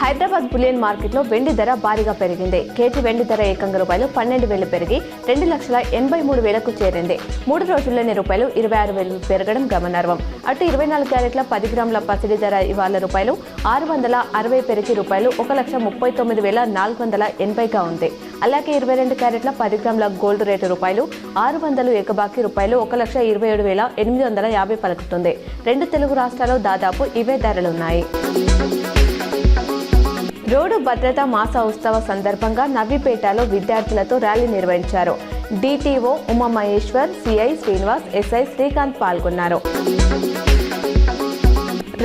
Hyderabad bullion మార్కెట్లో వెండి ధర భారీగా పెరిగింది. కేజీ వెండి ధర ఏకంగా రూపాయలు 12,000 పెరిగి 2,83,000కు చేరింది. 3 రోజుల్లోనే రూపాయలు 26,000 పెరగడం గమనార్హం. అటు 24 క్యారెట్ల 10 గ్రాముల పసిడి ధర ఇవాళ రూపాయలు 660 పెరిగి రూపాయలు 1,39,480గా ఉంది. అలాగే 22 క్యారెట్ల 10 గ్రాముల గోల్డ్ రేటు రూపాయలు 600 ఏకబాకి రూపాయలు 1,27,850 పలుకుతుంది. రెండు తెలుగు రాష్ట్రాల్లో దాదాపు ఇవే ధరలున్నాయి. రోడ్డు భద్రతా మాస ఉత్సవ సందర్భంగా నవ్విపేటలో విద్యార్థులతో ర్యాలీ నిర్వహించారు. DTO Umamaheshwar, CI Srinivas, SI Srikanth పాల్గొన్నారు.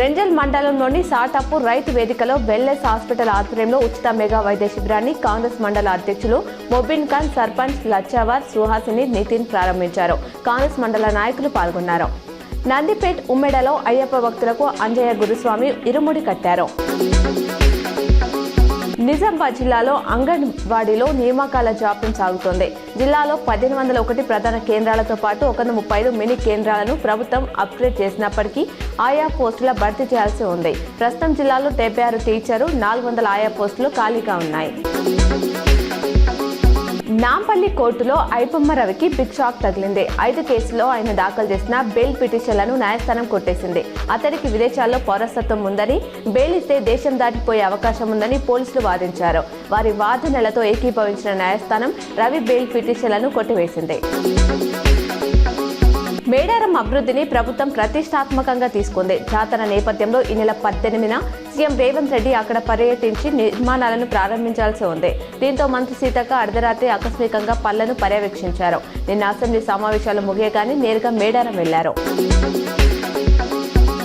రెంజల్ మండలంలోని సాటాపూర్ రైతు వేదికలో వెల్నెస్ హాస్పిటల్ ఆధ్వర్యంలో ఉచిత మెగా వైద్య శిబిరాన్ని కాంగ్రెస్ మండల అధ్యక్షులు మొబిన్ ఖాన్, సర్పంచ్ లచ్చావార్, సుహాసిని, నితిన్ ప్రారంభించారు. కాంగ్రెస్ మండల నాయకులు పాల్గొన్నారు. నందిపేట్ ఉమ్మెడలో అయ్యప్ప భక్తులకు అంజయ్య గురుస్వామి ఇరుముడి కట్టారు. నిజామాబాద్ జిల్లాలో అంగన్వాడీలో నియామకాల జాప్యం సాగుతోంది. జిల్లాలో 1,801 ప్రధాన కేంద్రాలతో పాటు 135 మినీ కేంద్రాలను ప్రభుత్వం అప్గ్రేడ్ చేసినప్పటికీ ఆయా పోస్టుల భర్తీ చేయాల్సి ఉంది. ప్రస్తుతం జిల్లాలో 76 టీచరు, 400 ఆయా పోస్టులు ఖాళీగా ఉన్నాయి. నాంపల్లి కోర్టులో ఐబొమ్మ రవికి బిగ్ షాక్ తగిలింది. 5 కేసుల్లో ఆయన దాఖలు చేసిన బెయిల్ పిటిషన్లను న్యాయస్థానం కొట్టేసింది. అతడికి విదేశాల్లో పౌరసత్వం ఉందని, బెయిల్ ఇస్తే దేశం దాటిపోయే అవకాశం ఉందని పోలీసులు వాదించారు. వారి వాదనలతో ఏకీభవించిన న్యాయస్థానం రవి బెయిల్ పిటిషన్లను కొట్టివేసింది. మేడారం అభివృద్ధిని ప్రభుత్వం ప్రతిష్టాత్మకంగా తీసుకుంది. జాతర నేపథ్యంలో ఈ నెల 18న సీఎం రేవంత్ రెడ్డి అక్కడ పర్యటించి నిర్మాణాలను ప్రారంభించాల్సి ఉంది. దీంతో మంత్రి సీతక్క అర్ధరాత్రి ఆకస్మికంగా పనులను పర్యవేక్షించారు. నిన్న అసెంబ్లీ సమావేశాలు ముగియగానే నేరుగా మేడారం వెళ్లారు.